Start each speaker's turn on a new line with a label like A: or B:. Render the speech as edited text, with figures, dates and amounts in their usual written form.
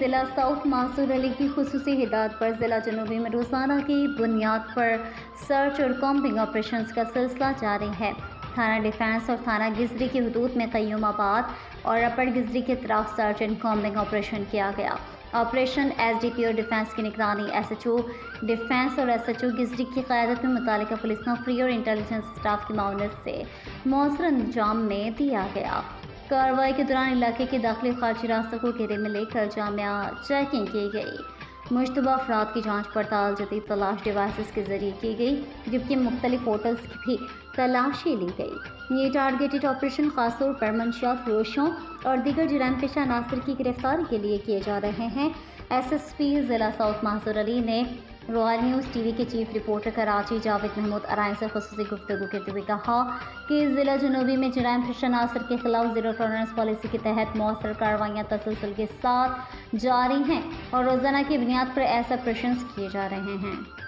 A: ضلع ساؤتھ معصور علی کی خصوصی ہدایت پر ضلع جنوبی میں روزانہ کی بنیاد پر سرچ اور کامبنگ آپریشنز کا سلسلہ جاری ہے۔ تھانہ ڈیفنس اور تھانہ گزری کی حدود میں قیوم آباد اور اپر گزری کے اطراف سرچ اینڈ کامبنگ آپریشن کیا گیا۔ آپریشن ایس ڈی پی او ڈیفنس کی نگرانی، ایس ایچ او ڈیفنس اور ایس ایچ او گزری کی قیادت میں متعلقہ پولیس نفری اور انٹیلیجنس اسٹاف کی معاونت سے مؤثر انجام میں دیا گیا۔ کارروائی کے دوران علاقے کے داخلی و خارجی راستوں کو گھیرے میں لے کر جامع چیکنگ کی گئی۔ مشتبہ افراد کی جانچ پڑتال جدید تلاش ڈیوائسز کے ذریعے کی گئی، جبکہ مختلف ہوٹلز کی بھی تلاشی لی گئی۔ یہ ٹارگیٹڈ آپریشن خاص طور پر منشیات فروشوں اور دیگر جرائم پیشہ عناصر کی گرفتاری کے لیے کیے جا رہے ہیں۔ ایس ایس پی ضلع ساؤتھ معصور علی نے رائل نیوز ٹی وی کے چیف رپورٹر کراچی جاوید محمود ارائن سے خصوصی گفتگو کرتے ہوئے کہا کہ ضلع جنوبی میں جرائم پیشہ عناصر کے خلاف زیرو ٹالرنس پالیسی کے تحت مؤثر کارروائیاں تسلسل کے ساتھ جاری ہیں اور روزانہ کی بنیاد پر ایسے آپریشنز کیے جا رہے ہیں۔